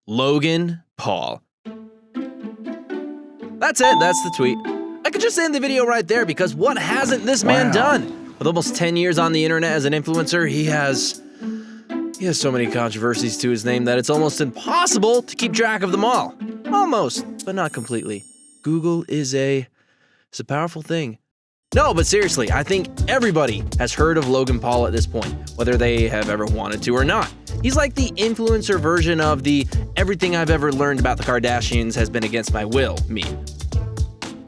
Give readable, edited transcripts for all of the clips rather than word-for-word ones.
Logan Paul. That's it, that's the tweet. I could just end the video right there because what hasn't this man done? With almost 10 years on the internet as an influencer, he has so many controversies to his name that it's almost impossible to keep track of them all. Almost, but not completely. Google is a powerful thing. No, but seriously, I think everybody has heard of Logan Paul at this point, whether they have ever wanted to or not. He's like the influencer version of the everything I've ever learned about the Kardashians has been against my will meme.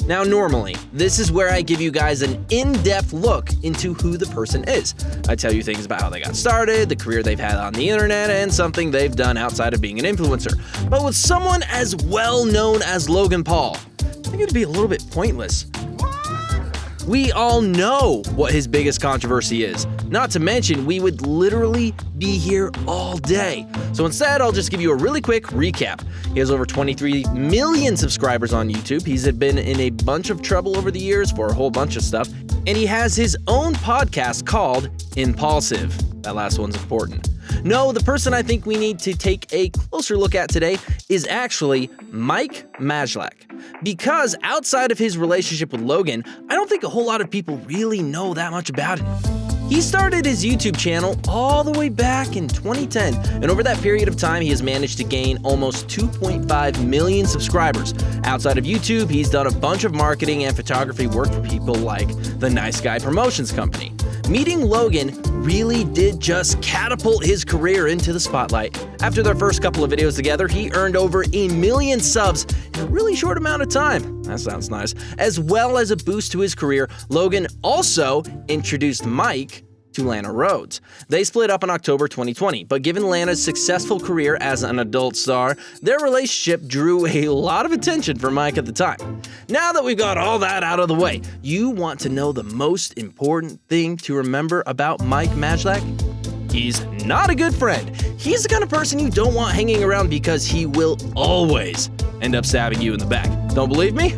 Now, normally, this is where I give you guys an in-depth look into who the person is. I tell you things about how they got started, the career they've had on the internet, and something they've done outside of being an influencer. But with someone as well known as Logan Paul, I think it'd be a little bit pointless. We all know what his biggest controversy is. Not to mention, we would literally be here all day. So instead, I'll just give you a really quick recap. He has over 23 million subscribers on YouTube. He's been in a bunch of trouble over the years for a whole bunch of stuff. And he has his own podcast called Impulsive. That last one's important. No, the person I think we need to take a closer look at today is actually Mike Majlak. Because outside of his relationship with Logan, I don't think a whole lot of people really know that much about him. He started his YouTube channel all the way back in 2010, and over that period of time, he has managed to gain almost 2.5 million subscribers. Outside of YouTube, he's done a bunch of marketing and photography work for people like the Nice Guy Promotions Company. Meeting Logan really did just catapult his career into the spotlight. After their first couple of videos together, he earned over 1 million subs in a really short amount of time. That sounds nice. As well as a boost to his career, Logan also introduced Mike to Lana Rhoades. They split up in October 2020, but given Lana's successful career as an adult star, their relationship drew a lot of attention for Mike at the time. Now that we've got all that out of the way, you want to know the most important thing to remember about Mike Majlak? He's not a good friend. He's the kind of person you don't want hanging around because he will always end up stabbing you in the back. Don't believe me?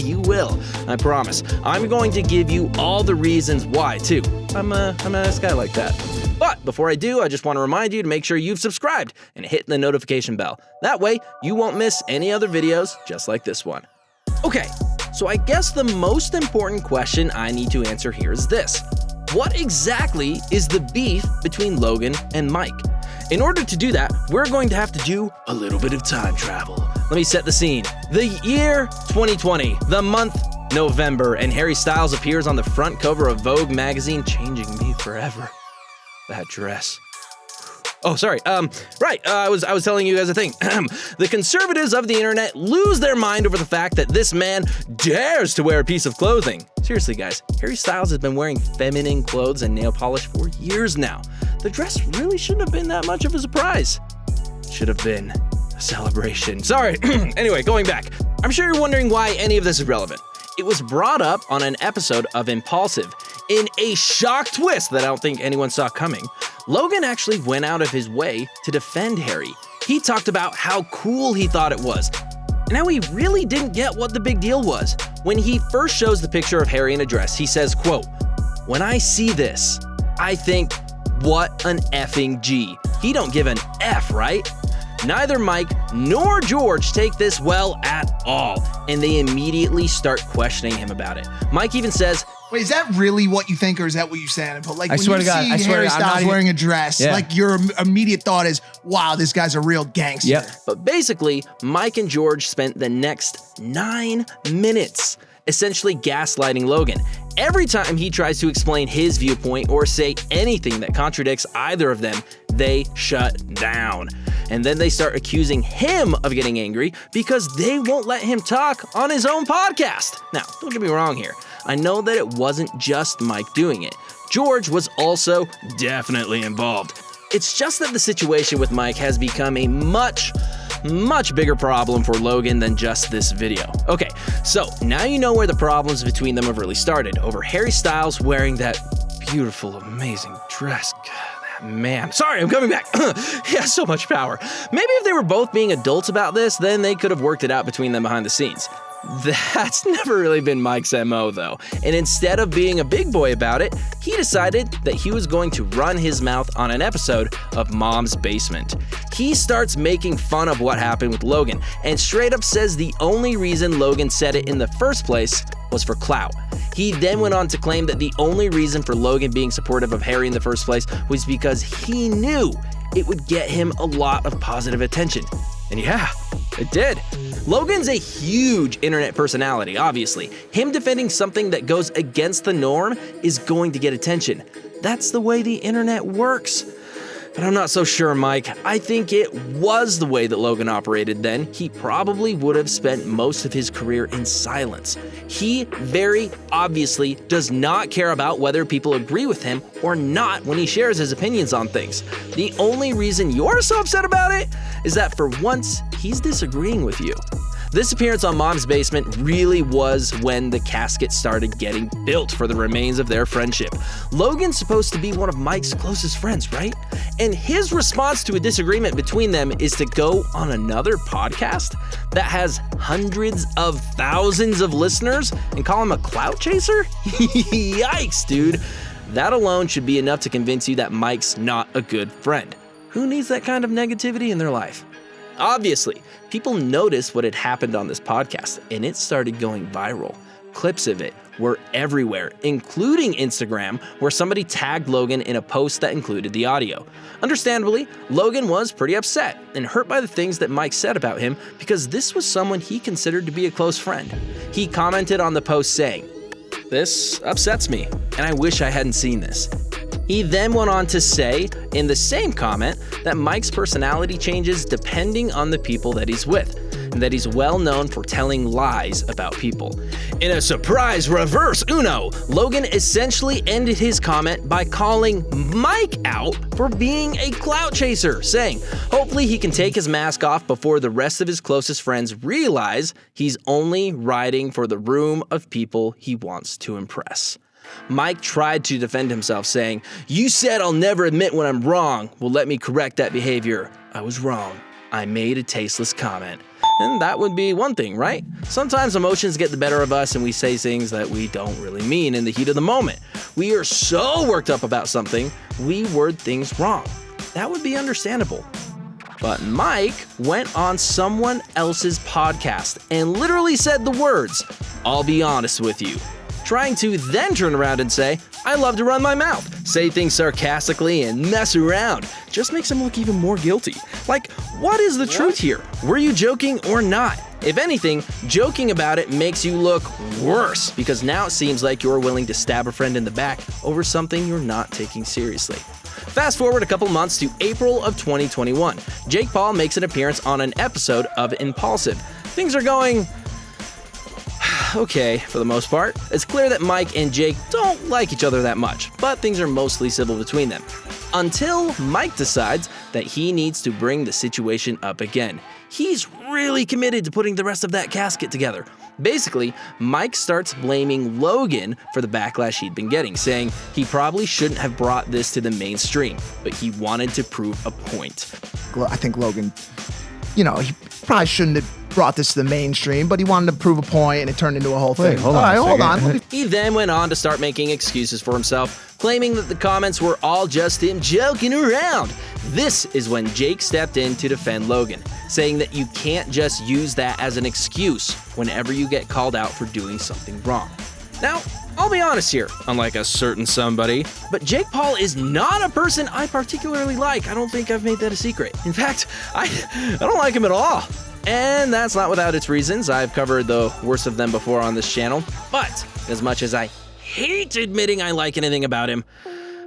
You will, I promise. I'm going to give you all the reasons why, too. I'm a nice guy like that. But before I do, I just want to remind you to make sure you've subscribed and hit the notification bell. That way, you won't miss any other videos just like this one. Okay, so I guess the most important question I need to answer here is this. What exactly is the beef between Logan and Mike? In order to do that, we're going to have to do a little bit of time travel. Let me set the scene. The year 2020, the month November, and Harry Styles appears on the front cover of Vogue magazine, changing me forever. That dress. Oh, sorry. I was telling you guys a thing. The conservatives of the internet lose their mind over the fact that this man dares to wear a piece of clothing. Seriously, guys, Harry Styles has been wearing feminine clothes and nail polish for years now. The dress really shouldn't have been that much of a surprise. It should have been a celebration. Sorry. Anyway, going back. I'm sure you're wondering why any of this is relevant. It was brought up on an episode of Impulsive. In a shock twist that I don't think anyone saw coming, Logan actually went out of his way to defend Harry. He talked about how cool he thought it was, and how he really didn't get what the big deal was. When he first shows the picture of Harry in a dress, he says, quote, "When I see this, I think, what an effing G. He don't give an F, right?" Neither Mike nor George take this well at all, and they immediately start questioning him about it. Mike even says, "Wait, is that really what you think, or is that what you said?" But like, I swear to God, Harry Styles wearing a dress, like your immediate thought is, "Wow, this guy's a real gangster." Yep. But basically, Mike and George spent the next 9 minutes essentially gaslighting Logan. Every time he tries to explain his viewpoint or say anything that contradicts either of them, they shut down. And then they start accusing him of getting angry because they won't let him talk on his own podcast. Now, don't get me wrong here. I know that it wasn't just Mike doing it. George was also definitely involved. It's just that the situation with Mike has become a much bigger problem for Logan than just this video. Okay, so now you know where the problems between them have really started, over Harry Styles wearing that beautiful, amazing dress. God, man, sorry, I'm coming back. He has so much power. Maybe if they were both being adults about this, then they could have worked it out between them behind the scenes. That's never really been Mike's MO though, and instead of being a big boy about it, he decided that he was going to run his mouth on an episode of Mom's Basement. He starts making fun of what happened with Logan, and straight up says the only reason Logan said it in the first place was for clout. He then went on to claim that the only reason for Logan being supportive of Harry in the first place was because he knew it would get him a lot of positive attention. And yeah, it did. Logan's a huge internet personality, obviously. Him defending something that goes against the norm is going to get attention. That's the way the internet works. But I'm not so sure, Mike. I think it was the way that Logan operated then. He probably would have spent most of his career in silence. He very obviously does not care about whether people agree with him or not when he shares his opinions on things. The only reason you're so upset about it is that for once, he's disagreeing with you. This appearance on Mom's Basement really was when the casket started getting built for the remains of their friendship. Logan's supposed to be one of Mike's closest friends, right? And his response to a disagreement between them is to go on another podcast that has hundreds of thousands of listeners and call him a clout chaser? Yikes, dude. That alone should be enough to convince you that Mike's not a good friend. Who needs that kind of negativity in their life? Obviously, people noticed what had happened on this podcast, and it started going viral. Clips of it were everywhere, including Instagram, where somebody tagged Logan in a post that included the audio. Understandably, Logan was pretty upset and hurt by the things that Mike said about him because this was someone he considered to be a close friend. He commented on the post saying, "This upsets me, and I wish I hadn't seen this." He then went on to say, in the same comment, that Mike's personality changes depending on the people that he's with, and that he's well known for telling lies about people. In a surprise reverse Uno, Logan essentially ended his comment by calling Mike out for being a clout chaser, saying, hopefully he can take his mask off before the rest of his closest friends realize he's only riding for the room of people he wants to impress. Mike tried to defend himself, saying, "You said I'll never admit when I'm wrong. Well, let me correct that behavior. I was wrong. I made a tasteless comment." And that would be one thing, right? Sometimes emotions get the better of us and we say things that we don't really mean in the heat of the moment. We are so worked up about something, we word things wrong. That would be understandable. But Mike went on someone else's podcast and literally said the words, "I'll be honest with you," trying to then turn around and say, "I love to run my mouth," say things sarcastically and mess around. Just makes him look even more guilty. Like, what is the truth here? Were you joking or not? If anything, joking about it makes you look worse because now it seems like you're willing to stab a friend in the back over something you're not taking seriously. Fast forward a couple months to April of 2021. Jake Paul makes an appearance on an episode of Impulsive. Things are going okay, for the most part. It's clear that Mike and Jake don't like each other that much, but things are mostly civil between them. Until Mike decides that he needs to bring the situation up again. He's really committed to putting the rest of that casket together. Basically, Mike starts blaming Logan for the backlash he'd been getting, saying he probably shouldn't have brought this to the mainstream, but he wanted to prove a point. I think Logan, he probably shouldn't have brought this to the mainstream, but he wanted to prove a point and it turned into a whole thing. Hold on. He then went on to start making excuses for himself, claiming that the comments were all just him joking around. This is when Jake stepped in to defend Logan, saying that you can't just use that as an excuse whenever you get called out for doing something wrong. Now, I'll be honest here, unlike a certain somebody, but Jake Paul is not a person I particularly like. I don't think I've made that a secret. In fact, I don't like him at all. And that's not without its reasons. I've covered the worst of them before on this channel. But as much as I hate admitting I like anything about him,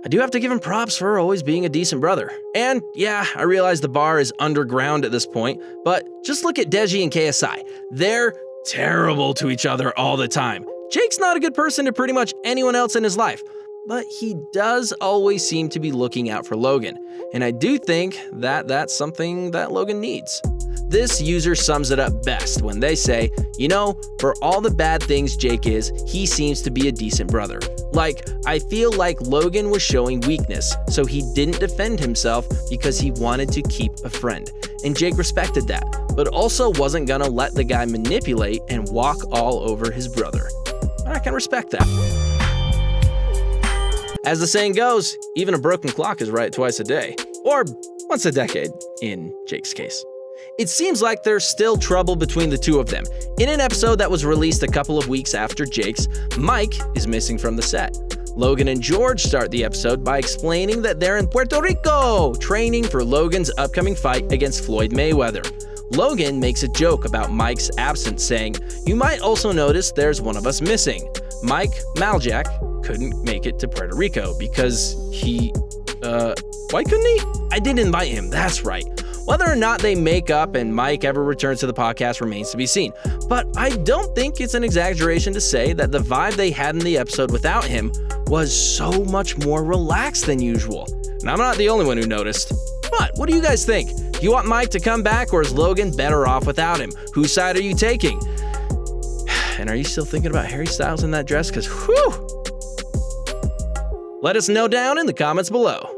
I do have to give him props for always being a decent brother. And yeah, I realize the bar is underground at this point, but just look at Deji and KSI. They're terrible to each other all the time. Jake's not a good person to pretty much anyone else in his life, but he does always seem to be looking out for Logan. And I do think that that's something that Logan needs. This user sums it up best when they say, for all the bad things Jake is, he seems to be a decent brother. Like, I feel like Logan was showing weakness, so he didn't defend himself because he wanted to keep a friend. and Jake respected that, but also wasn't gonna let the guy manipulate and walk all over his brother. And I can respect that. As the saying goes, even a broken clock is right twice a day, or once a decade, in Jake's case. It seems like there's still trouble between the two of them. In an episode that was released a couple of weeks after Jake's, Mike is missing from the set. Logan and George start the episode by explaining that they're in Puerto Rico, training for Logan's upcoming fight against Floyd Mayweather. Logan makes a joke about Mike's absence, saying, "You might also notice there's one of us missing." Mike Majlak couldn't make it to Puerto Rico because why couldn't he? I didn't invite him, that's right. Whether or not they make up and Mike ever returns to the podcast remains to be seen. But I don't think it's an exaggeration to say that the vibe they had in the episode without him was so much more relaxed than usual. And I'm not the only one who noticed. But what do you guys think? Do you want Mike to come back, or is Logan better off without him? Whose side are you taking? And are you still thinking about Harry Styles in that dress? Because whew! Let us know down in the comments below.